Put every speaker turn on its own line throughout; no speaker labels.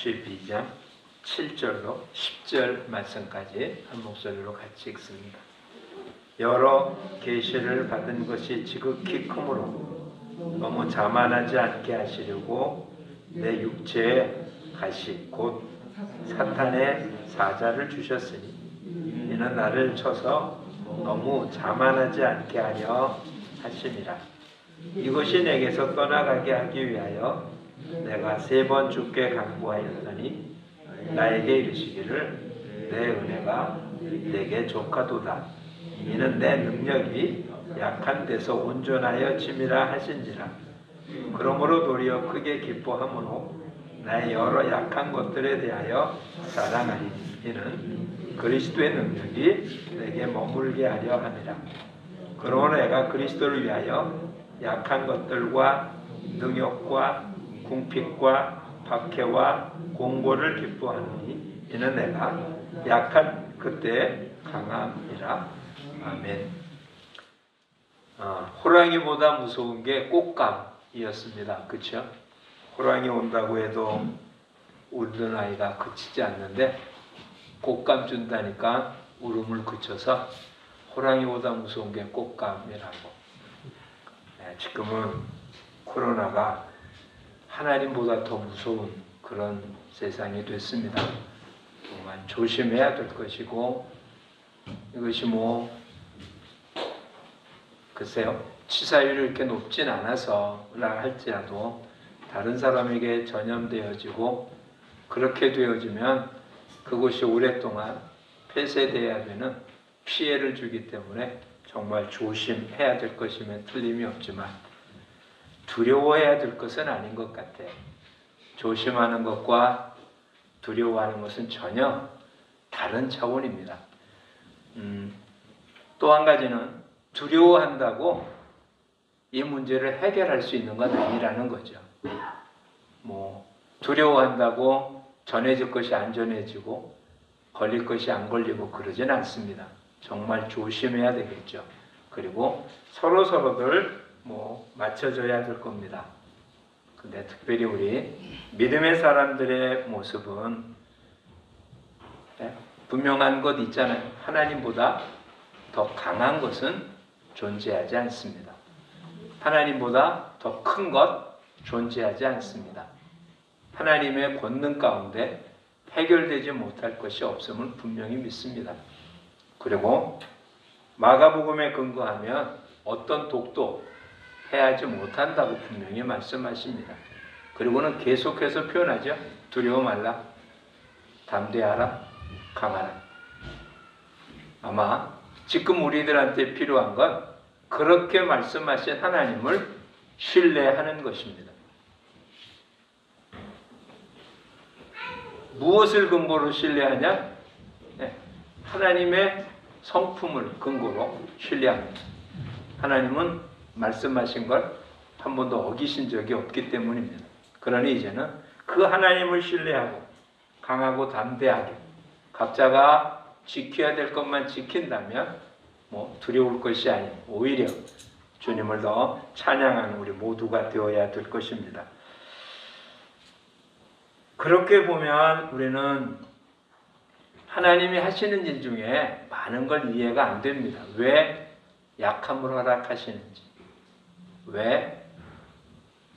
12장 7절로 10절 말씀까지 한 목소리로 같이 읽습니다. 여러 계시를 받은 것이 지극히 크므로 너무 자만하지 않게 하시려고 내 육체에 가시 곧 사탄의 사자를 주셨으니 이는 나를 쳐서 너무 자만하지 않게 하려 하심이라. 이것이 내게서 떠나가게 하기 위하여 내가 3번 주께 간구하였더니 나에게 이르시기를 내 은혜가 내게 족하도다. 이는 내 능력이 약한 데서 온전하여 짐이라 하신지라. 그러므로 도리어 크게 기뻐하므로 나의 여러 약한 것들에 대하여 자랑하니 이는 그리스도의 능력이 내게 머물게 하려 함이라. 그러므로 내가 그리스도를 위하여 약한 것들과 능욕과 궁핍과 박해와 공고를 기뻐하노니 이는 내가 약한 그때에 강함이라. 아멘. 호랑이보다 무서운 게 꽃감이었습니다. 그렇죠? 호랑이 온다고 해도 울던 아이가 그치지 않는데 꽃감 준다니까 울음을 그쳐서 호랑이보다 무서운 게 꽃감이라고. 지금은 코로나가 하나님보다 더 무서운 그런 세상이 됐습니다. 정말 조심해야 될 것이고, 이것이 글쎄요, 치사율이 이렇게 높진 않아서라 할지라도 다른 사람에게 전염되어지고 그렇게 되어지면 그것이 오랫동안 폐쇄되어야 되는 피해를 주기 때문에 정말 조심해야 될 것이면 틀림이 없지만 두려워해야 될 것은 아닌 것 같아요. 조심하는 것과 두려워하는 것은 전혀 다른 차원입니다. 또 한 가지는 두려워한다고 이 문제를 해결할 수 있는 건 아니라는 거죠. 두려워한다고 전해질 것이 안 전해지고 걸릴 것이 안 걸리고 그러진 않습니다. 정말 조심해야 되겠죠. 그리고 서로서로들 맞춰줘야 될 겁니다. 근데 특별히 우리 믿음의 사람들의 모습은 분명한 것 있잖아요. 하나님보다 더 강한 것은 존재하지 않습니다. 하나님보다 더 큰 것 존재하지 않습니다. 하나님의 권능 가운데 해결되지 못할 것이 없음을 분명히 믿습니다. 그리고 마가복음에 근거하면 어떤 독도 해하지 못한다고 분명히 말씀하십니다. 그리고는 계속해서 표현하죠. 두려워 말라, 담대하라, 강하라. 아마 지금 우리들한테 필요한 건 그렇게 말씀하신 하나님을 신뢰하는 것입니다. 무엇을 근거로 신뢰하냐? 하나님의 성품을 근거로 신뢰합니다. 하나님은 말씀하신 걸 한 번도 어기신 적이 없기 때문입니다. 그러니 이제는 그 하나님을 신뢰하고 강하고 담대하게 각자가 지켜야 될 것만 지킨다면 두려울 것이 아닌 오히려 주님을 더 찬양하는 우리 모두가 되어야 될 것입니다. 그렇게 보면 우리는 하나님이 하시는 일 중에 많은 걸 이해가 안 됩니다. 왜 약함을 허락하시는지, 왜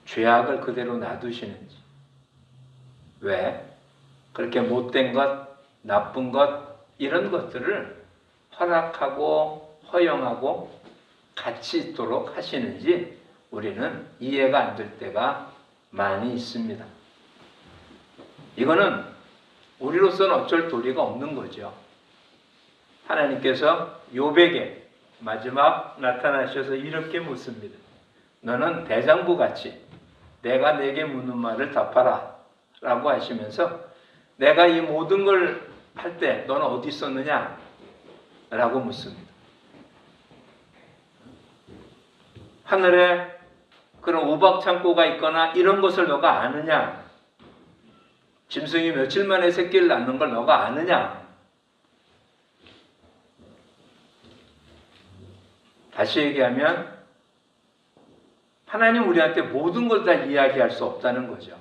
죄악을 그대로 놔두시는지, 왜 그렇게 못된 것, 나쁜 것 이런 것들을 허락하고 허용하고 같이 있도록 하시는지 우리는 이해가 안 될 때가 많이 있습니다. 이거는 우리로서는 어쩔 도리가 없는 거죠. 하나님께서 욥에게 마지막 나타나셔서 이렇게 묻습니다. 너는 대장부같이 내가 내게 묻는 말을 답하라 라고 하시면서 내가 이 모든 걸 할 때 너는 어디 있었느냐? 라고 묻습니다. 하늘에 그런 우박창고가 있거나 이런 것을 너가 아느냐? 짐승이 며칠 만에 새끼를 낳는 걸 너가 아느냐? 다시 얘기하면 하나님 우리한테 모든 걸 다 이야기할 수 없다는 거죠.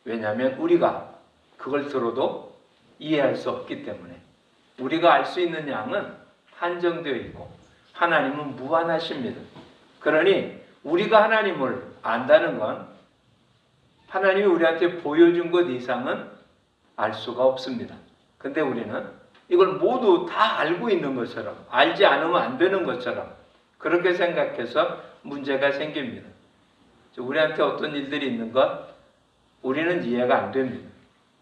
왜냐하면 우리가 그걸 들어도 이해할 수 없기 때문에 우리가 알 수 있는 양은 한정되어 있고 하나님은 무한하십니다. 그러니 우리가 하나님을 안다는 건 하나님이 우리한테 보여준 것 이상은 알 수가 없습니다. 근데 우리는 이걸 모두 다 알고 있는 것처럼, 알지 않으면 안 되는 것처럼 그렇게 생각해서 문제가 생깁니다. 우리한테 어떤 일들이 있는 것 우리는 이해가 안 됩니다.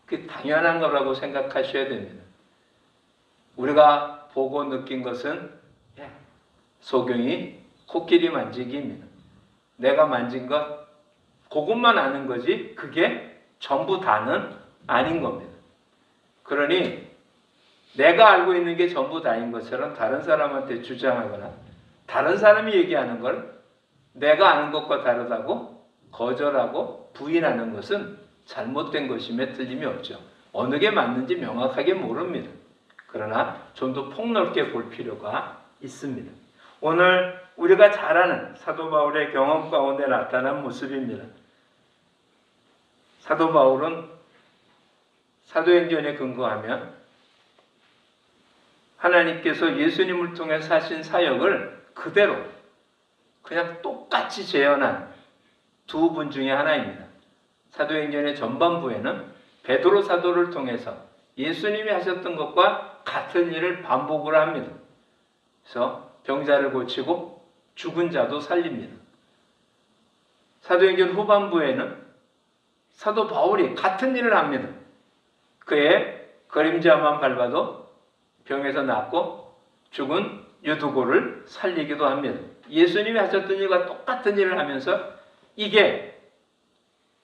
그게 당연한 거라고 생각하셔야 됩니다. 우리가 보고 느낀 것은 소경이 코끼리 만지기입니다. 내가 만진 것 그것만 아는 거지 그게 전부 다는 아닌 겁니다. 그러니 내가 알고 있는 게 전부 다인 것처럼 다른 사람한테 주장하거나 다른 사람이 얘기하는 걸 내가 아는 것과 다르다고 거절하고 부인하는 것은 잘못된 것임에 틀림이 없죠. 어느 게 맞는지 명확하게 모릅니다. 그러나 좀 더 폭넓게 볼 필요가 있습니다. 오늘 우리가 잘 아는 사도 바울의 경험 가운데 나타난 모습입니다. 사도 바울은 사도행전에 근거하면 하나님께서 예수님을 통해 하신 사역을 그대로 그냥 똑같이 재현한 두 분 중에 하나입니다. 사도행전의 전반부에는 베드로 사도를 통해서 예수님이 하셨던 것과 같은 일을 반복을 합니다. 그래서 병자를 고치고 죽은 자도 살립니다. 사도행전 후반부에는 사도 바울이 같은 일을 합니다. 그의 그림자만 밟아도 병에서 낫고 죽은 유두고를 살리기도 합니다. 예수님이 하셨던 일과 똑같은 일을 하면서 이게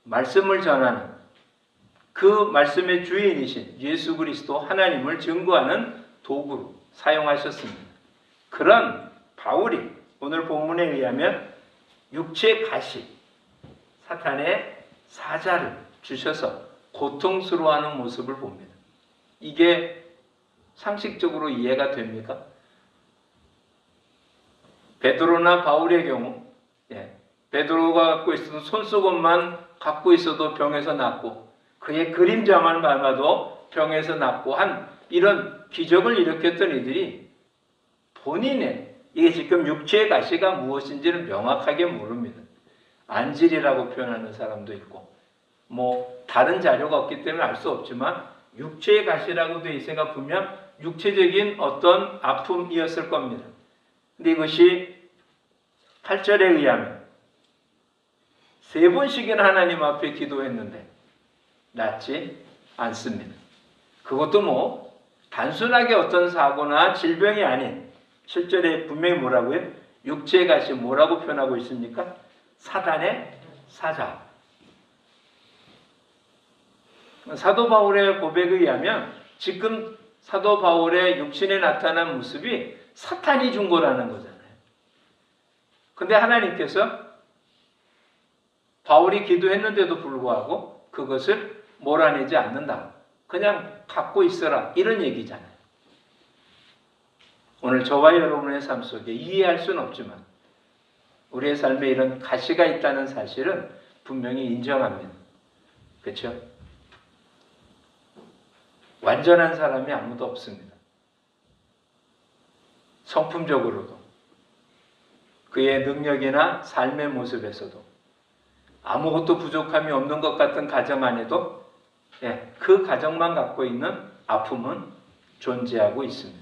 말씀을 전하는 그 말씀의 주인이신 예수 그리스도 하나님을 증거하는 도구로 사용하셨습니다. 그런 바울이 오늘 본문에 의하면 육체의 가시, 사탄의 사자를 주셔서 고통스러워하는 모습을 봅니다. 이게 상식적으로 이해가 됩니까? 베드로나 바울의 경우 베드로가 갖고 있어도 손수건만 갖고 있어도 병에서 낫고 그의 그림자만 밟아도 병에서 낫고 한 이런 기적을 일으켰던 이들이 본인의 이게 지금 육체의 가시가 무엇인지를 명확하게 모릅니다. 안질이라고 표현하는 사람도 있고 뭐 다른 자료가 없기 때문에 알 수 없지만 육체의 가시라고 되어 있으니까 분명 육체적인 어떤 아픔이었을 겁니다. 근데 이것이 8절에 의하면 3번씩이나 하나님 앞에 기도했는데 낫지 않습니다. 그것도 뭐 단순하게 어떤 사고나 질병이 아닌 7절에 분명히 뭐라고요? 육체의 가시 뭐라고 표현하고 있습니까? 사단의 사자. 사도 바울의 고백에 의하면 지금 사도 바울의 육신에 나타난 모습이 사탄이 준 거라는 거잖아요. 근데 하나님께서 바울이 기도했는데도 불구하고 그것을 몰아내지 않는다. 그냥 갖고 있어라. 이런 얘기잖아요. 오늘 저와 여러분의 삶 속에 이해할 수는 없지만 우리의 삶에 이런 가시가 있다는 사실은 분명히 인정합니다. 그렇죠? 완전한 사람이 아무도 없습니다. 성품적으로도 그의 능력이나 삶의 모습에서도 아무것도 부족함이 없는 것 같은 가정 안에도 그 가정만 갖고 있는 아픔은 존재하고 있습니다.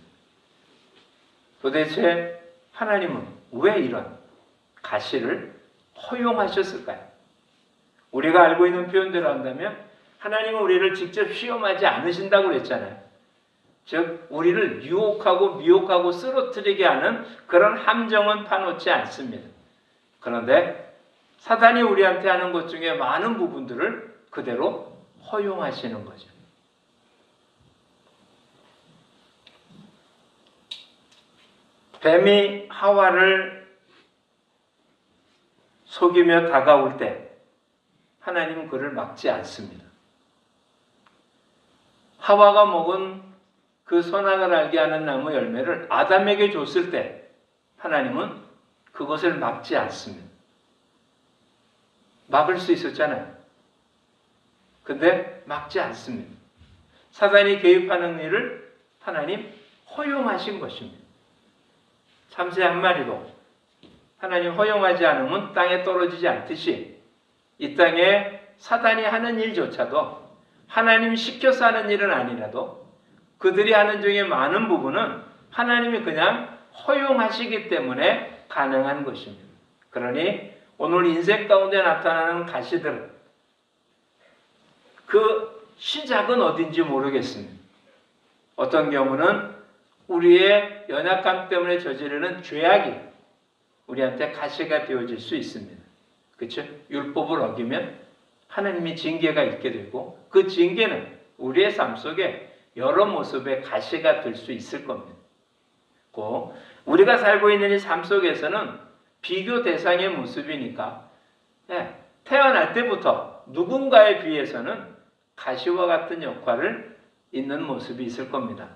도대체 하나님은 왜 이런 가시를 허용하셨을까요? 우리가 알고 있는 표현대로 한다면 하나님은 우리를 직접 시험하지 않으신다고 그랬잖아요. 즉 우리를 유혹하고 미혹하고 쓰러뜨리게 하는 그런 함정은 파놓지 않습니다. 그런데 사단이 우리한테 하는 것 중에 많은 부분들을 그대로 허용하시는 거죠. 뱀이 하와를 속이며 다가올 때 하나님은 그를 막지 않습니다. 하와가 먹은 그 선악을 알게 하는 나무 열매를 아담에게 줬을 때 하나님은 그것을 막지 않습니다. 막을 수 있었잖아요. 근데 막지 않습니다. 사단이 개입하는 일을 하나님 허용하신 것입니다. 참새 한 마리도 하나님 허용하지 않으면 땅에 떨어지지 않듯이 이 땅에 사단이 하는 일조차도 하나님 시켜서 하는 일은 아니라도 그들이 하는 중에 많은 부분은 하나님이 그냥 허용하시기 때문에 가능한 것입니다. 그러니 오늘 인생 가운데 나타나는 가시들, 그 시작은 어딘지 모르겠습니다. 어떤 경우는 우리의 연약함 때문에 저지르는 죄악이 우리한테 가시가 되어질 수 있습니다. 그렇죠? 율법을 어기면 하나님의 징계가 있게 되고 그 징계는 우리의 삶 속에 여러 모습의 가시가 될 수 있을 겁니다. 우리가 살고 있는 이 삶 속에서는 비교 대상의 모습이니까 태어날 때부터 누군가에 비해서는 가시와 같은 역할을 있는 모습이 있을 겁니다.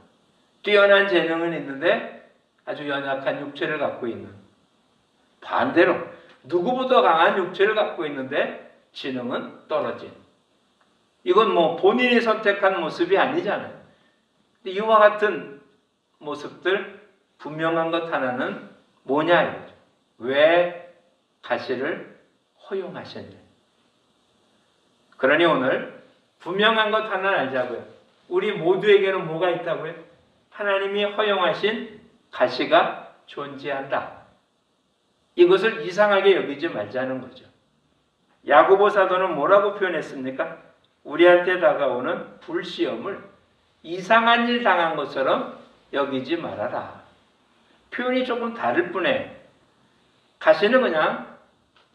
뛰어난 재능은 있는데 아주 연약한 육체를 갖고 있는, 반대로 누구보다 강한 육체를 갖고 있는데 지능은 떨어진, 이건 본인이 선택한 모습이 아니잖아요. 이와 같은 모습들, 분명한 것 하나는 뭐냐 이거죠. 왜 가시를 허용하셨냐. 그러니 오늘 분명한 것 하나 알자고요. 우리 모두에게는 뭐가 있다고요? 하나님이 허용하신 가시가 존재한다. 이것을 이상하게 여기지 말자는 거죠. 야고보 사도는 뭐라고 표현했습니까? 우리한테 다가오는 불시험을 이상한 일 당한 것처럼 여기지 말아라. 표현이 조금 다를 뿐에 가시는 그냥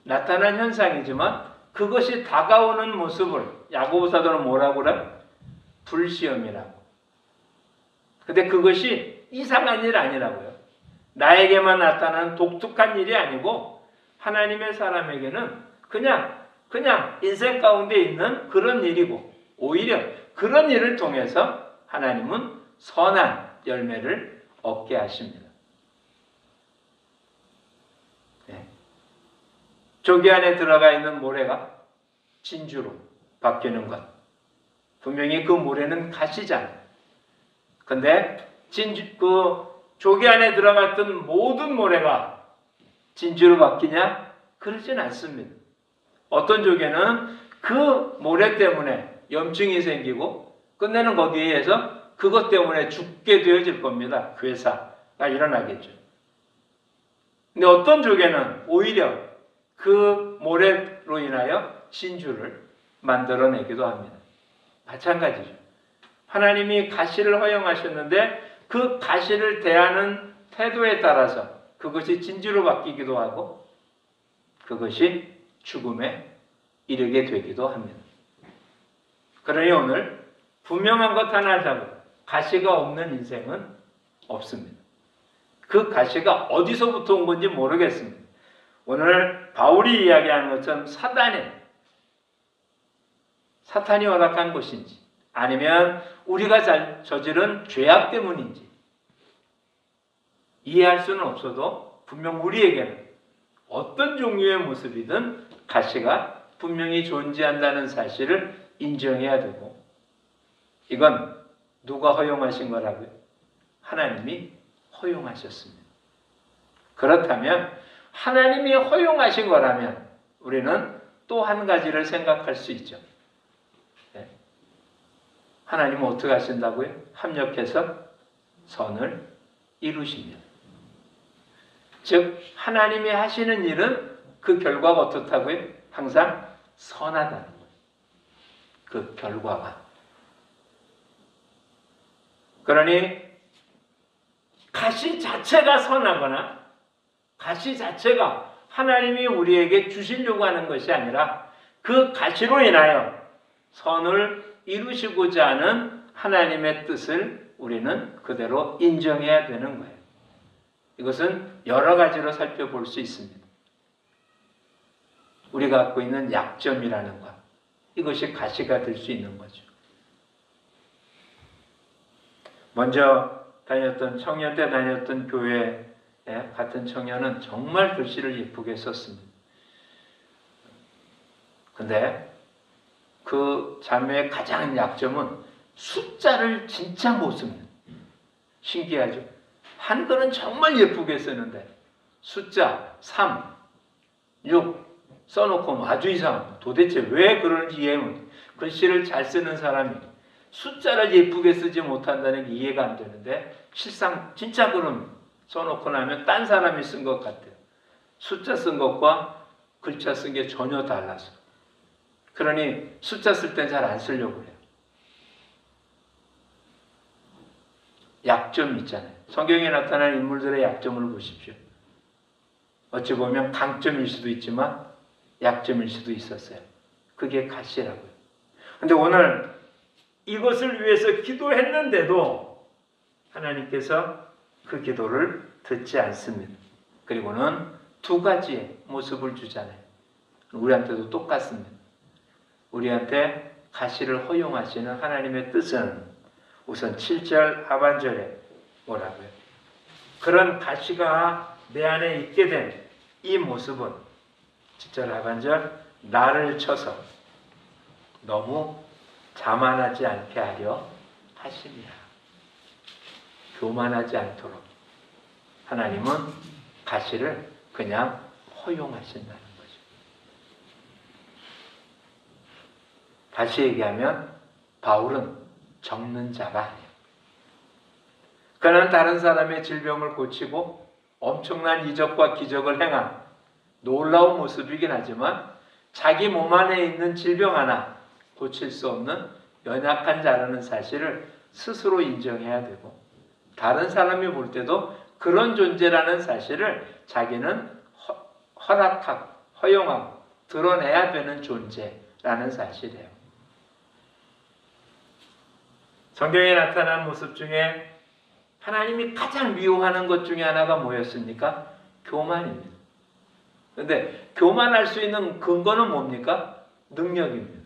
나타난 현상이지만 그것이 다가오는 모습을 야고보 사도는 뭐라고 그래? 불시험이라고. 근데 그것이 이상한 일 아니라고요. 나에게만 나타나는 독특한 일이 아니고 하나님의 사람에게는 그냥 인생 가운데 있는 그런 일이고, 오히려 그런 일을 통해서 하나님은 선한 열매를 얻게 하십니다. 조기 안에 들어가 있는 모래가 진주로 바뀌는 것, 분명히 그 모래는 가시잖아요. 근데 조기 안에 들어갔던 모든 모래가 진주로 바뀌냐? 그러진 않습니다. 어떤 조개는 그 모래 때문에 염증이 생기고 끝내는 거기에서 그것 때문에 죽게 되어질 겁니다. 괴사가 일어나겠죠. 근데 어떤 조개는 오히려 그 모래로 인하여 진주를 만들어내기도 합니다. 마찬가지죠. 하나님이 가시를 허용하셨는데 그 가시를 대하는 태도에 따라서 그것이 진주로 바뀌기도 하고 그것이 죽음에 이르게 되기도 합니다. 그러니 오늘 분명한 것 하나 잡고 가시가 없는 인생은 없습니다. 그 가시가 어디서부터 온 건지 모르겠습니다. 오늘 바울이 이야기하는 것처럼 사탄이 허락한 것인지 아니면 우리가 저지른 죄악 때문인지 이해할 수는 없어도 분명 우리에게는 어떤 종류의 모습이든 가시가 분명히 존재한다는 사실을 인정해야 되고, 이건 누가 허용하신 거라고요? 하나님이 허용하셨습니다. 그렇다면 하나님이 허용하신 거라면 우리는 또 한 가지를 생각할 수 있죠. 하나님은 어떻게 하신다고요? 합력해서 선을 이루십니다. 즉 하나님이 하시는 일은 그 결과가 어떻다고요? 항상 선하다는 거예요. 그 결과가. 그러니 가시 자체가 선하거나 가시 자체가 하나님이 우리에게 주시려고 하는 것이 아니라 그 가시로 인하여 선을 이루시고자 하는 하나님의 뜻을 우리는 그대로 인정해야 되는 거예요. 이것은 여러 가지로 살펴볼 수 있습니다. 우리가 갖고 있는 약점이라는 것, 이것이 가시가 될 수 있는 거죠. 먼저 청년 때 다녔던 교회에 같은 청년은 정말 글씨를 예쁘게 썼습니다. 근데 그 자매의 가장 약점은 숫자를 진짜 못 씁니다. 신기하죠? 한글은 정말 예쁘게 쓰는데 숫자 3, 6 써놓고 아주 이상합니다. 도대체 왜 그런지 이해 못. 글씨를 잘 쓰는 사람이 숫자를 예쁘게 쓰지 못한다는 게 이해가 안 되는데 실상 진짜 그럼 써놓고 나면 딴 사람이 쓴 것 같아요. 숫자 쓴 것과 글자 쓴 게 전혀 달라서. 그러니 숫자 쓸 땐 잘 안 쓰려고 해요. 약점이 있잖아요. 성경에 나타난 인물들의 약점을 보십시오. 어찌 보면 강점일 수도 있지만 약점일 수도 있었어요. 그게 가시라고요. 근데 오늘 이것을 위해서 기도했는데도 하나님께서 그 기도를 듣지 않습니다. 그리고는 두 가지의 모습을 주잖아요. 우리한테도 똑같습니다. 우리한테 가시를 허용하시는 하나님의 뜻은 우선 7절 하반절에 뭐라고요? 그런 가시가 내 안에 있게 된 이 모습은 7절 하반절 나를 쳐서 너무 자만하지 않게 하려 하심이라. 교만하지 않도록 하나님은 가시를 그냥 허용하신다는 거죠. 다시 얘기하면 바울은 적는 자가 아니에요. 그는 다른 사람의 질병을 고치고 엄청난 이적과 기적을 행한 놀라운 모습이긴 하지만 자기 몸 안에 있는 질병 하나 고칠 수 없는 연약한 자라는 사실을 스스로 인정해야 되고 다른 사람이 볼 때도 그런 존재라는 사실을 자기는 허락하고 허용하고 드러내야 되는 존재라는 사실이에요. 성경에 나타난 모습 중에 하나님이 가장 미워하는 것 중에 하나가 뭐였습니까? 교만입니다. 그런데 교만할 수 있는 근거는 뭡니까? 능력입니다.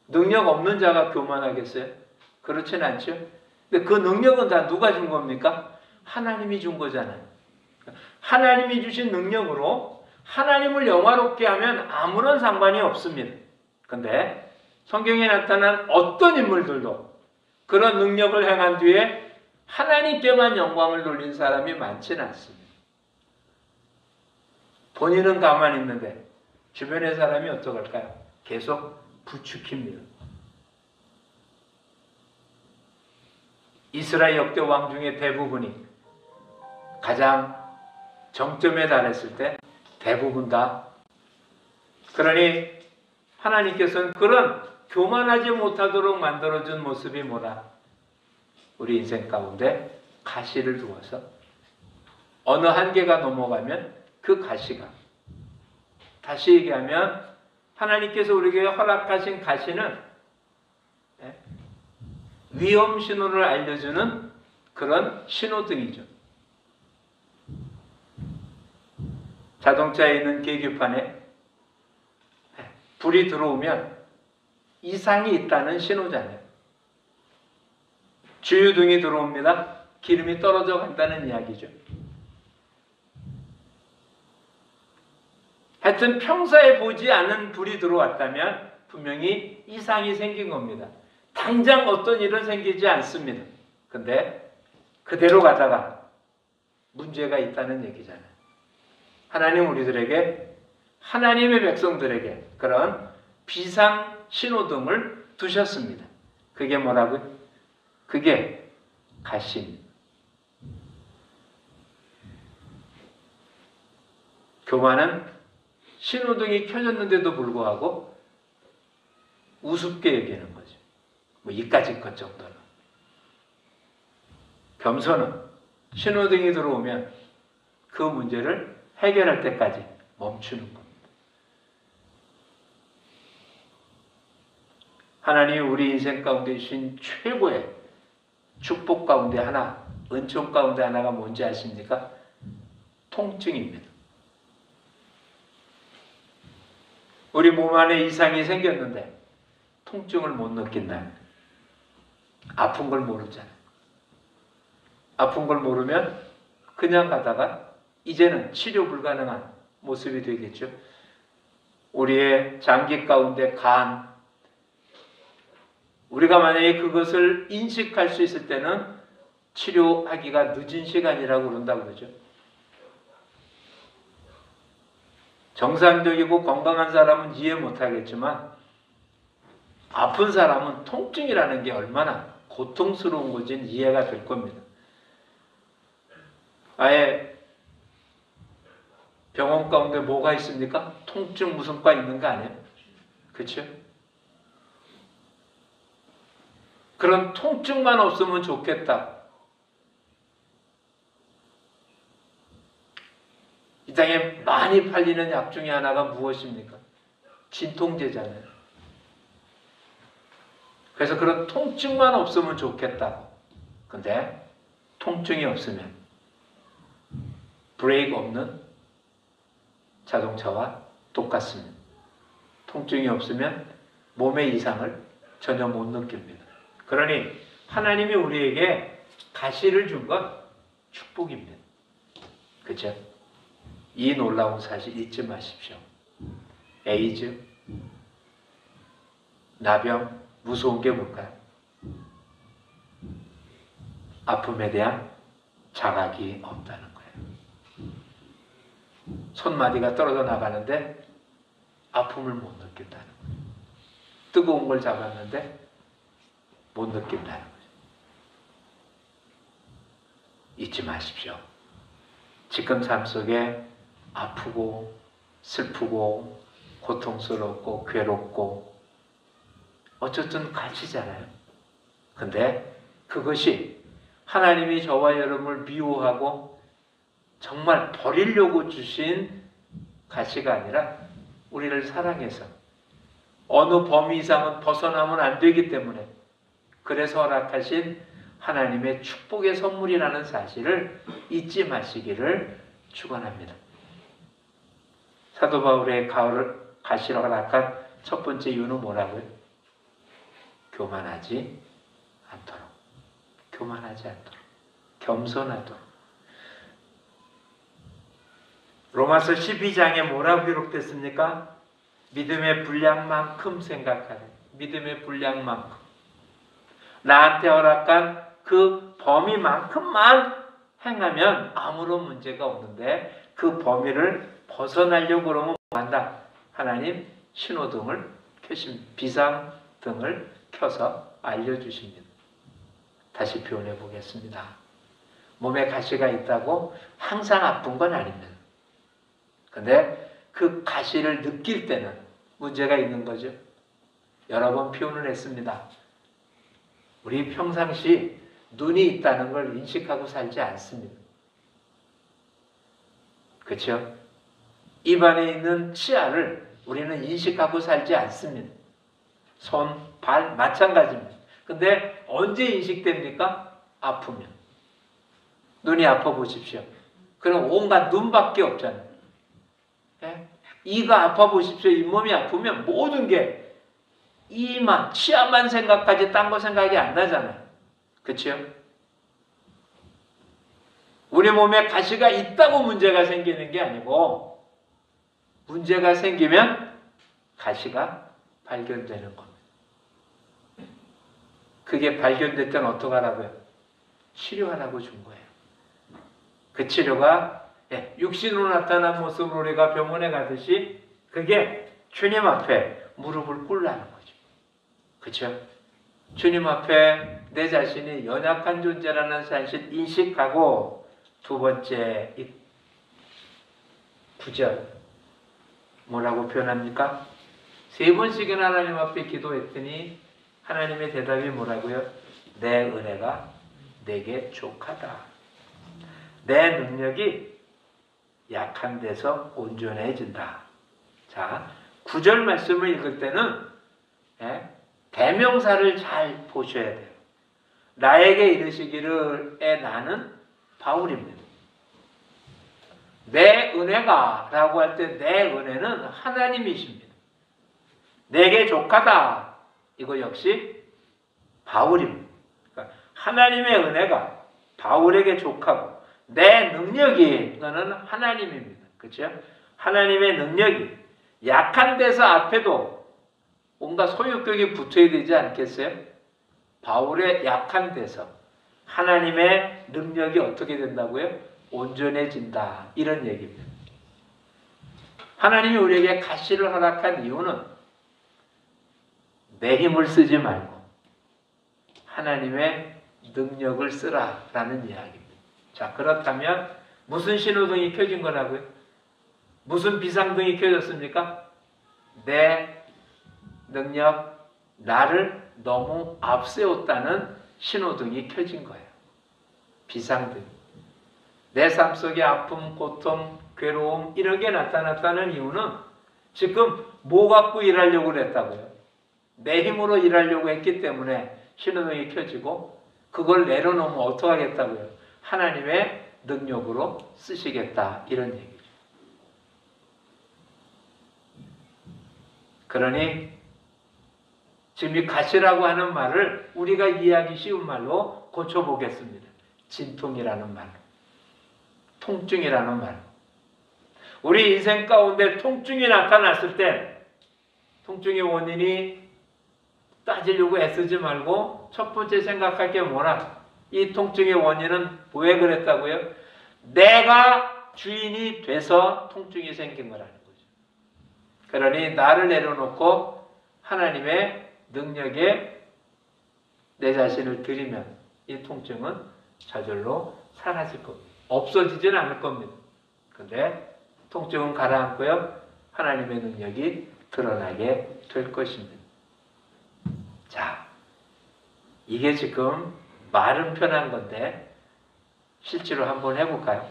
능력 없는 자가 교만하겠어요? 그렇진 않죠. 근데 그 능력은 다 누가 준 겁니까? 하나님이 준 거잖아요. 하나님이 주신 능력으로 하나님을 영화롭게 하면 아무런 상관이 없습니다. 그런데 성경에 나타난 어떤 인물들도 그런 능력을 행한 뒤에 하나님께만 영광을 돌린 사람이 많지는 않습니다. 본인은 가만히 있는데 주변의 사람이 어떡할까요? 계속 부추깁니다. 이스라엘 역대 왕 중에 대부분이 가장 정점에 달했을 때 대부분 다. 그러니 하나님께서는 그런 교만하지 못하도록 만들어준 모습이 뭐다? 우리 인생 가운데 가시를 두어서 어느 한계가 넘어가면 그 가시가, 다시 얘기하면 하나님께서 우리에게 허락하신 가시는 위험 신호를 알려주는 그런 신호등이죠. 자동차에 있는 계기판에 불이 들어오면 이상이 있다는 신호잖아요. 주유등이 들어옵니다. 기름이 떨어져 간다는 이야기죠. 하여튼 평소에 보지 않은 불이 들어왔다면 분명히 이상이 생긴 겁니다. 당장 어떤 일은 생기지 않습니다. 근데 그대로 가다가 문제가 있다는 얘기잖아요. 하나님 우리들에게, 하나님의 백성들에게 그런 비상 신호등을 두셨습니다. 그게 뭐라고요? 그게 가시입니다. 교만은 신호등이 켜졌는데도 불구하고 우습게 여기는 거죠. 뭐 이까짓 것 정도는. 겸손은 신호등이 들어오면 그 문제를 해결할 때까지 멈추는 겁니다. 하나님이 우리 인생 가운데 주신 최고의 축복 가운데 하나, 은총 가운데 하나가 뭔지 아십니까? 통증입니다. 우리 몸 안에 이상이 생겼는데 통증을 못 느낀다면 아픈 걸 모르잖아요. 아픈 걸 모르면 그냥 가다가 이제는 치료 불가능한 모습이 되겠죠. 우리의 장기 가운데 간, 우리가 만약에 그것을 인식할 수 있을 때는 치료하기가 늦은 시간이라고 그런다고 그러죠. 정상적이고 건강한 사람은 이해 못하겠지만 아픈 사람은 통증이라는 게 얼마나 고통스러운 건지는 이해가 될 겁니다. 아예 병원 가운데 뭐가 있습니까? 통증 무슨 과 있는 거 아니에요? 그렇죠? 그런 통증만 없으면 좋겠다. 이 땅에 많이 팔리는 약 중에 하나가 무엇입니까? 진통제잖아요. 그래서 그런 통증만 없으면 좋겠다고. 근데 통증이 없으면 브레이크 없는 자동차와 똑같습니다. 통증이 없으면 몸의 이상을 전혀 못 느낍니다. 그러니 하나님이 우리에게 가시를 준 건 축복입니다. 그렇죠? 이 놀라운 사실 잊지 마십시오. 에이즈, 나병, 무서운 게 뭘까요? 아픔에 대한 자각이 없다는 거예요. 손마디가 떨어져 나가는데 아픔을 못 느낀다는 거예요. 뜨거운 걸 잡았는데 못 느낀다는 거죠. 잊지 마십시오. 지금 삶 속에 아프고 슬프고 고통스럽고 괴롭고 어쨌든 갇히잖아요. 근데 그것이 하나님이 저와 여러분을 미워하고 정말 버리려고 주신 가시가 아니라 우리를 사랑해서 어느 범위 이상은 벗어나면 안 되기 때문에 그래서 허락하신 하나님의 축복의 선물이라는 사실을 잊지 마시기를 축원합니다. 사도 바울의 가시를 허락한 첫 번째 이유는 뭐라고요? 교만하지 않도록. 교만하지 않도록. 겸손하도록. 로마서 12장에 뭐라고 기록됐습니까? 믿음의 분량만큼 생각하래. 믿음의 분량만큼. 나한테 허락한 그 범위만큼만 행하면 아무런 문제가 없는데 그 범위를 벗어나려고 그러면 뭐한다? 하나님 신호등을 켜십니다. 비상등을 켜서 알려주십니다. 다시 표현해 보겠습니다. 몸에 가시가 있다고 항상 아픈 건 아닙니다. 근데 그 가시를 느낄 때는 문제가 있는 거죠. 여러 번 표현을 했습니다. 우리 평상시 눈이 있다는 걸 인식하고 살지 않습니다. 그렇죠? 입안에 있는 치아를 우리는 인식하고 살지 않습니다. 손, 발 마찬가지입니다. 근데 언제 인식됩니까? 아프면. 눈이 아파 보십시오. 그럼 온갖 눈밖에 없잖아요. 예? 이가 아파 보십시오. 잇몸이 아프면 모든 게 이만, 치아만 생각하지 딴 거 생각이 안 나잖아요. 그렇죠? 우리 몸에 가시가 있다고 문제가 생기는 게 아니고 문제가 생기면 가시가 발견되는 겁니다. 그게 발견될 때는 어떡하라고요? 치료하라고 준 거예요. 그 치료가 육신으로 나타난 모습으로 우리가 병원에 가듯이 그게 주님 앞에 무릎을 꿇라는 거죠. 그렇죠? 주님 앞에 내 자신이 연약한 존재라는 사실 인식하고 두 번째 9절 뭐라고 표현합니까? 3번씩이나 하나님 앞에 기도했더니 하나님의 대답이 뭐라고요? 내 은혜가 내게 족하다. 내 능력이 약한 데서 온전해진다. 자, 9절 말씀을 읽을 때는 대명사를 잘 보셔야 돼요. 나에게 이르시기를 나는 바울입니다. 내 은혜가 라고 할 때 내 은혜는 하나님이십니다. 내게 족하다. 이거 역시 바울입니다. 그러니까 하나님의 은혜가 바울에게 족하고 내 능력이 이거는 하나님입니다. 그렇죠? 하나님의 능력이 약한 데서 앞에도 뭔가 소유격이 붙어야 되지 않겠어요? 바울의 약한 데서 하나님의 능력이 어떻게 된다고요? 온전해진다. 이런 얘기입니다. 하나님이 우리에게 가시를 허락한 이유는 내 힘을 쓰지 말고 하나님의 능력을 쓰라라는 이야기입니다. 자, 그렇다면 무슨 신호등이 켜진 거라고요? 무슨 비상등이 켜졌습니까? 내 능력, 나를 너무 앞세웠다는 신호등이 켜진 거예요. 비상등. 내 삶 속에 아픔, 고통, 괴로움 이런 게 나타났다는 이유는 지금 뭐 갖고 일하려고 그랬다고요? 내 힘으로 일하려고 했기 때문에 신호등이 켜지고 그걸 내려놓으면 어떡하겠다고요? 하나님의 능력으로 쓰시겠다 이런 얘기죠. 그러니 지금 이 가시라고 하는 말을 우리가 이해하기 쉬운 말로 고쳐보겠습니다. 진통이라는 말로, 통증이라는 말로. 우리 인생 가운데 통증이 나타났을 때 통증의 원인이 따지려고 애쓰지 말고 첫 번째 생각할 게 뭐나? 이 통증의 원인은 왜 그랬다고요? 내가 주인이 돼서 통증이 생긴 거라는 거죠. 그러니 나를 내려놓고 하나님의 능력에 내 자신을 드리면 이 통증은 저절로 사라질 겁니다. 없어지진 않을 겁니다. 근데 통증은 가라앉고요. 하나님의 능력이 드러나게 될 것입니다. 자, 이게 지금 말은 편한 건데 실제로 한번 해볼까요?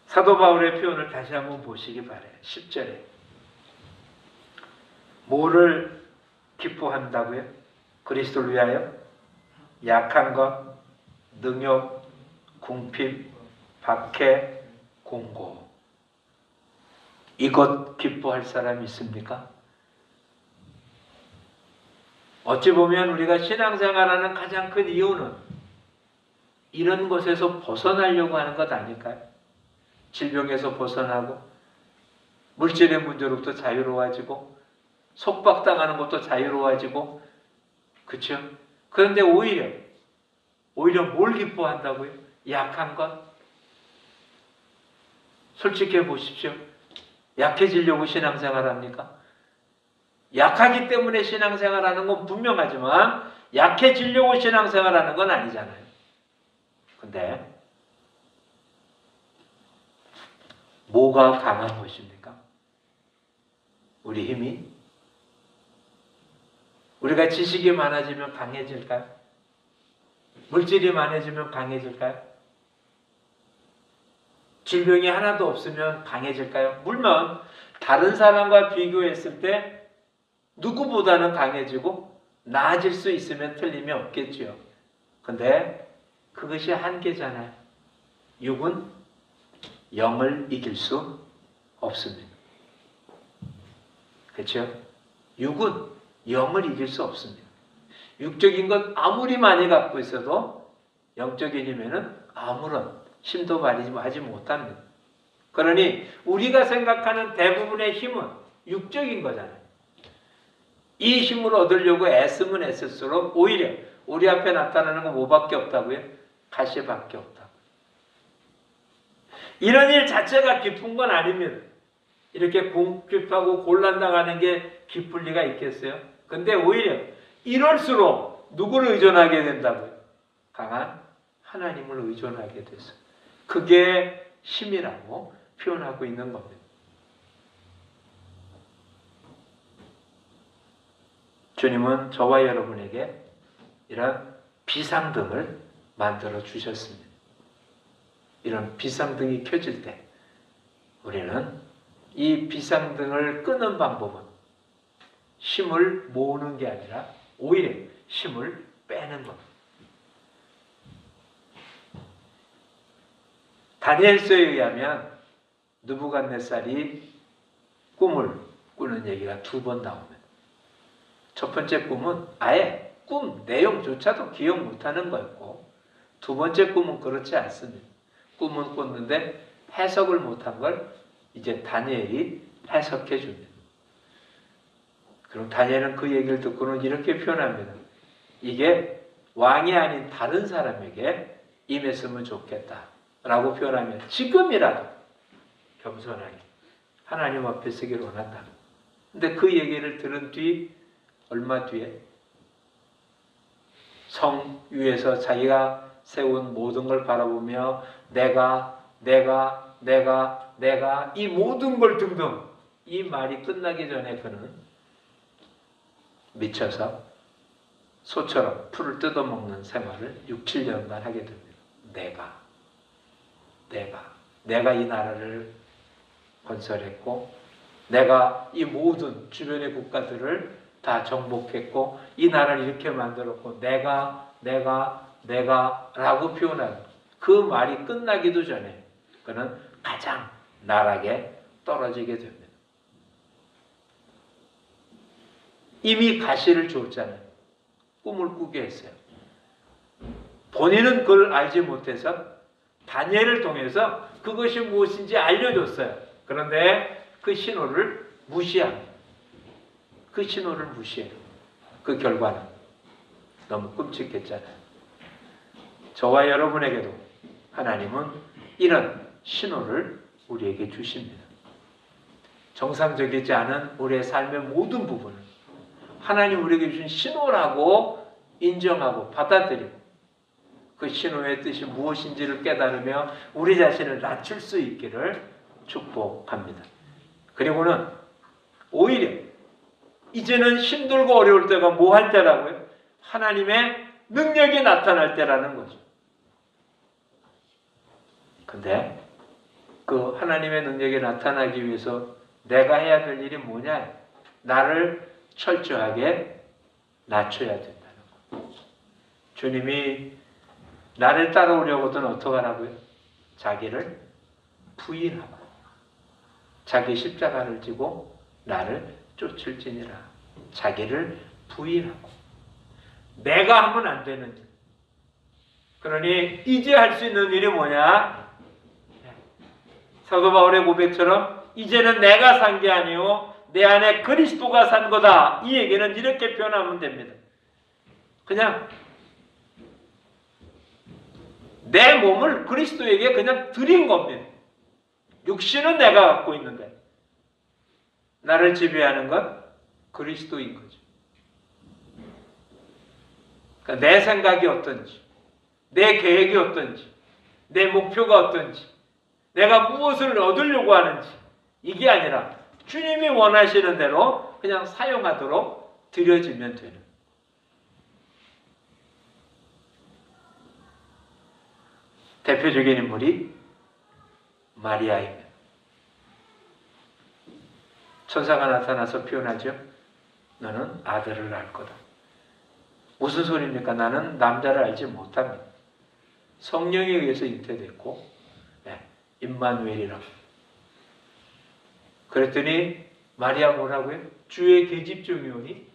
사도 바울의 표현을 다시 한번 보시기 바라요. 10절에 뭐를 기뻐한다고요? 그리스도를 위하여 약한 것, 능욕, 궁핍, 박해, 공고. 이것 기뻐할 사람이 있습니까? 어찌 보면 우리가 신앙생활하는 가장 큰 이유는 이런 것에서 벗어나려고 하는 것 아닐까요? 질병에서 벗어나고 물질의 문제로부터 자유로워지고 속박당하는 것도 자유로워지고 그렇죠? 그런데 오히려 뭘 기뻐한다고요? 약한 것? 솔직해 보십시오. 약해지려고 신앙생활합니까? 약하기 때문에 신앙생활하는 건 분명하지만 약해지려고 신앙생활하는 건 아니잖아요. 근데 뭐가 강한 것입니까? 우리 힘이? 우리가 지식이 많아지면 강해질까요? 물질이 많아지면 강해질까요? 질병이 하나도 없으면 강해질까요? 물론 다른 사람과 비교했을 때 누구보다는 강해지고 나아질 수 있으면 틀림이 없겠지요. 근데 그것이 한계잖아요. 육은 영을 이길 수 없습니다. 그렇죠? 육은 영을 이길 수 없습니다. 육적인 것 아무리 많이 갖고 있어도 영적인 힘에는 아무런 힘도 발휘하지 못합니다. 그러니 우리가 생각하는 대부분의 힘은 육적인 거잖아요. 이 힘을 얻으려고 애쓰면 애쓸수록 오히려 우리 앞에 나타나는 건 뭐밖에 없다고요? 가시밖에 없다고. 이런 일 자체가 기쁜 건 아닙니다. 이렇게 궁핍하고 곤란당하는 게 기쁠 리가 있겠어요? 근데 오히려 이럴수록 누구를 의존하게 된다고요? 강한 하나님을 의존하게 돼서. 그게 힘이라고 표현하고 있는 겁니다. 주님은 저와 여러분에게 이런 비상등을 만들어 주셨습니다. 이런 비상등이 켜질 때 우리는 이 비상등을 끄는 방법은 힘을 모으는 게 아니라 오히려 힘을 빼는 겁니다. 다니엘서에 의하면 느부갓네살이 꿈을 꾸는 얘기가 2번 나옵니다. 첫 번째 꿈은 아예 꿈 내용조차도 기억 못하는 거였고 두 번째 꿈은 그렇지 않습니다. 꿈은 꿨는데 해석을 못한 걸 이제 다니엘이 해석해 줍니다. 그럼 다니엘은 그 얘기를 듣고는 이렇게 표현합니다. 이게 왕이 아닌 다른 사람에게 임했으면 좋겠다 라고 표현하면 지금이라도 겸손하게 하나님 앞에 서기를 원한다. 근데 그 얘기를 들은 뒤 얼마 뒤에 성 위에서 자기가 세운 모든 걸 바라보며 내가 이 모든 걸 등등 이 말이 끝나기 전에 그는 미쳐서 소처럼 풀을 뜯어먹는 생활을 6, 7년간 하게 됩니다. 내가 이 나라를 건설했고 내가 이 모든 주변의 국가들을 다 정복했고 이 나라를 이렇게 만들었고 내가 라고 표현하는 그 말이 끝나기도 전에 그는 가장 나락에 떨어지게 됩니다. 이미 가시를 줬잖아요. 꿈을 꾸게 했어요. 본인은 그걸 알지 못해서 다니엘을 통해서 그것이 무엇인지 알려줬어요. 그런데 그 신호를 무시합니다. 그 신호를 무시해요. 그 결과는 너무 끔찍했잖아요. 저와 여러분에게도 하나님은 이런 신호를 우리에게 주십니다. 정상적이지 않은 우리의 삶의 모든 부분을 하나님 우리에게 주신 신호라고 인정하고 받아들이고 그 신호의 뜻이 무엇인지를 깨달으며 우리 자신을 낮출 수 있기를 축복합니다. 그리고는 오히려 이제는 힘들고 어려울 때가 뭐 할 때라고요? 하나님의 능력이 나타날 때라는 거죠. 근데 그 하나님의 능력이 나타나기 위해서 내가 해야 될 일이 뭐냐? 나를 철저하게 낮춰야 된다는 거예요. 주님이 나를 따라오려거든 어떻게 하라고요? 자기를 부인하고 자기 십자가를 지고 나를 쫓을지니라. 자기를 부인하고 내가 하면 안 되는 일. 그러니 이제 할 수 있는 일이 뭐냐? 사도 바울의 고백처럼 이제는 내가 산 게 아니요 내 안에 그리스도가 산 거다. 이 얘기는 이렇게 표현하면 됩니다. 그냥 내 몸을 그리스도에게 그냥 드린 겁니다. 육신은 내가 갖고 있는데 나를 지배하는 건 그리스도인 거죠. 그러니까 내 생각이 어떤지, 내 계획이 어떤지, 내 목표가 어떤지, 내가 무엇을 얻으려고 하는지 이게 아니라 주님이 원하시는 대로 그냥 사용하도록 드려지면 되는. 대표적인 인물이 마리아입니다. 천사가 나타나서 표현하죠. 너는 아들을 낳을 거다. 무슨 소리입니까? 나는 남자를 알지 못합니다. 성령에 의해서 잉태됐고 임마누엘이라고. 그랬더니 마리아 뭐라고요? 주의 계집종이오니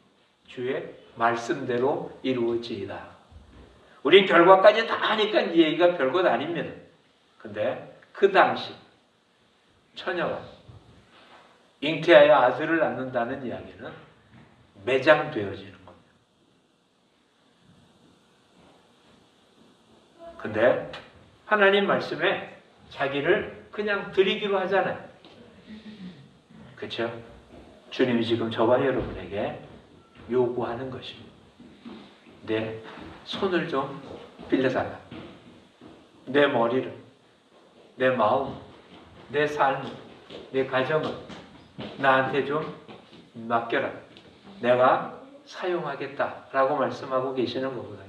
주의 말씀대로 이루어지이다. 우린 결과까지 다 하니까 이 얘기가 별것 아닙니다. 근데 그 당시 처녀가 잉태하여 아들을 낳는다는 이야기는 매장되어지는 겁니다. 근데 하나님 말씀에 자기를 그냥 드리기로 하잖아요. 그렇죠? 주님이 지금 저와 여러분에게 요구하는 것입니다. 내 손을 좀 빌려달라. 내 머리를, 내 마음, 내 삶, 내 가정을 나한테 좀 맡겨라. 내가 사용하겠다라고 말씀하고 계시는 거거든요.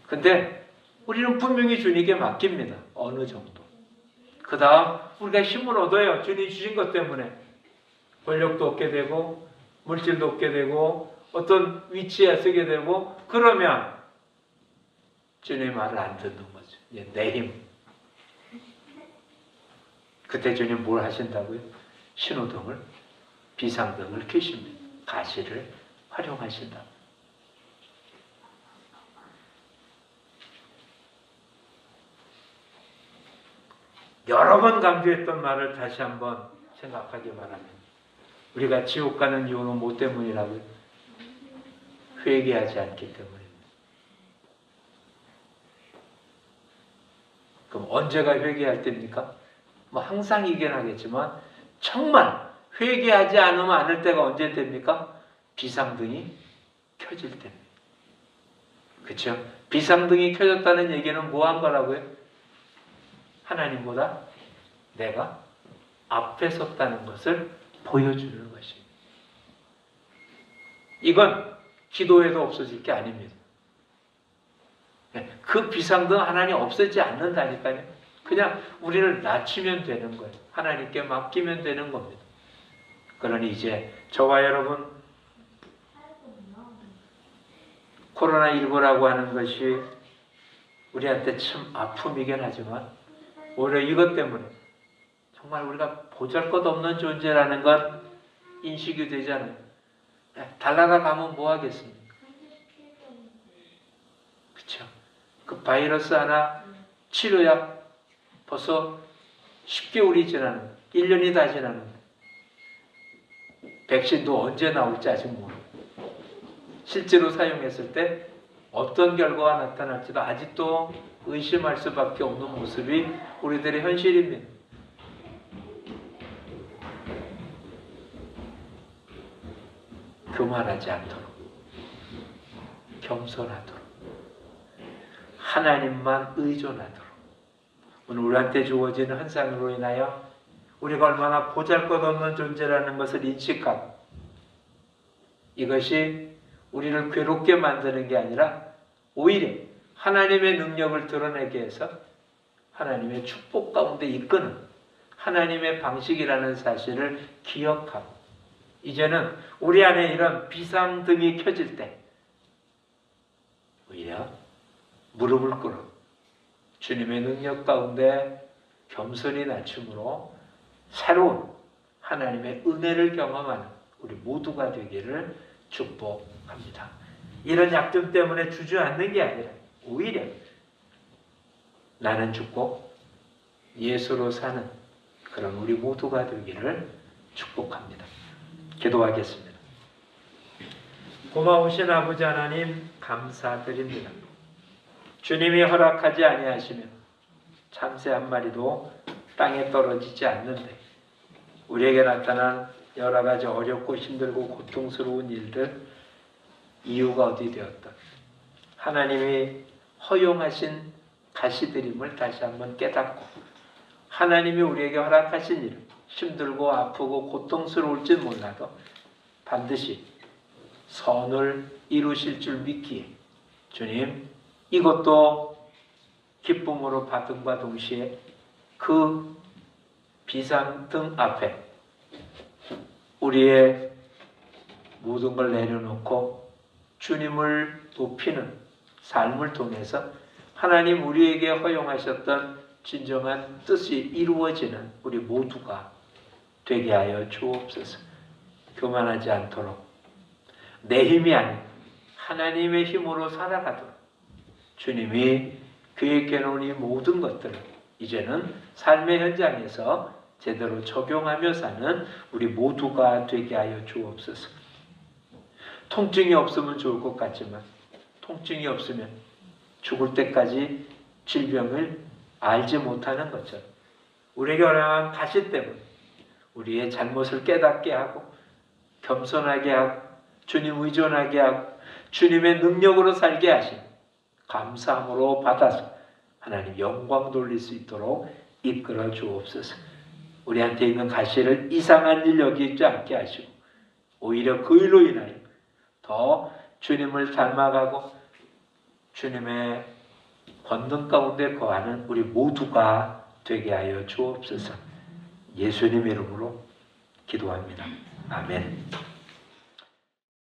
근데 우리는 분명히 주님께 맡깁니다. 어느 정도. 그 다음 우리가 힘을 얻어요. 주님이 주신 것 때문에. 권력도 얻게 되고 물질도 얻게 되고 어떤 위치에 서게 되고 그러면 주님의 말을 안 듣는 거죠. 내 힘. 그때 주님 뭘 하신다고요? 신호등을, 비상등을 켜십니다. 가시를 활용하신다. 여러 번 강조했던 말을 다시 한번 생각하기 바랍니다. 우리가 지옥 가는 이유는 뭐 때문이라고요? 회개하지 않기 때문입니다. 그럼 언제가 회개할 때입니까? 뭐 항상이긴 하겠지만 정말 회개하지 않으면 않을 때가 언제 됩니까? 비상등이 켜질 때입니다. 그렇죠? 비상등이 켜졌다는 얘기는 뭐 한 거라고요? 하나님보다 내가 앞에 섰다는 것을 보여주는 것입니다. 이건 기도해도 없어질 게 아닙니다. 그 비상등 하나님 없애지 않는다니까요. 그냥 우리를 낮추면 되는 거예요. 하나님께 맡기면 되는 겁니다. 그러니 이제 저와 여러분 코로나19라고 하는 것이 우리한테 참 아픔이긴 하지만 오히려 이것 때문에 정말 우리가 보잘것없는 존재라는 건 인식이 되잖아요. 달나라 가면 뭐 하겠습니까? 그렇죠? 그 바이러스 하나 치료약 벌써 10개월이 지나는 1년이 다 지나는데 백신도 언제 나올지 아직 모르고 실제로 사용했을 때 어떤 결과가 나타날지도 아직도 의심할 수밖에 없는 모습이 우리들의 현실입니다. 교만하지 않도록 겸손하도록 하나님만 의존하도록 오늘 우리한테 주어진 환상으로 인하여 우리가 얼마나 보잘것없는 존재라는 것을 인식하고 이것이 우리를 괴롭게 만드는 게 아니라 오히려 하나님의 능력을 드러내게 해서 하나님의 축복 가운데 이끄는 하나님의 방식이라는 사실을 기억하고 이제는 우리 안에 이런 비상등이 켜질 때 오히려 무릎을 꿇어 주님의 능력 가운데 겸손히 낮춤으로 새로운 하나님의 은혜를 경험하는 우리 모두가 되기를 축복합니다. 이런 약점 때문에 주저앉는 게 아니라 오히려 나는 죽고 예수로 사는 그런 우리 모두가 되기를 축복합니다. 기도하겠습니다. 고마우신 아버지 하나님 감사드립니다. 주님이 허락하지 아니하시면 참새 한 마리도 땅에 떨어지지 않는데 우리에게 나타난 여러 가지 어렵고 힘들고 고통스러운 일들 이유가 어디 되었다. 하나님이 허용하신 가시드림을 다시 한번 깨닫고 하나님이 우리에게 허락하신 일 힘들고 아프고 고통스러울지 몰라도 반드시 선을 이루실 줄 믿기에 주님 이것도 기쁨으로 받음과 동시에 그 비상등 앞에 우리의 모든 걸 내려놓고 주님을 높이는 삶을 통해서 하나님 우리에게 허용하셨던 진정한 뜻이 이루어지는 우리 모두가 되게 하여 주옵소서. 교만하지 않도록 내 힘이 아닌 하나님의 힘으로 살아가도록 주님이 계획해 놓은 이 모든 것들을 이제는 삶의 현장에서 제대로 적용하며 사는 우리 모두가 되게 하여 주옵소서. 통증이 없으면 좋을 것 같지만 통증이 없으면 죽을 때까지 질병을 알지 못하는 것처럼 우리에게 허락한 가시 때문에 우리의 잘못을 깨닫게 하고 겸손하게 하고 주님 의존하게 하고 주님의 능력으로 살게 하신 감사함으로 받아서 하나님 영광 돌릴 수 있도록 이끌어 주옵소서. 우리한테 있는 가시를 이상한 일 여기지 않게 하시고 오히려 그 일로 인하여 더 주님을 닮아가고 주님의 권능 가운데 거하는 우리 모두가 되게 하여 주옵소서. 예수님 이름으로 기도합니다. 아멘.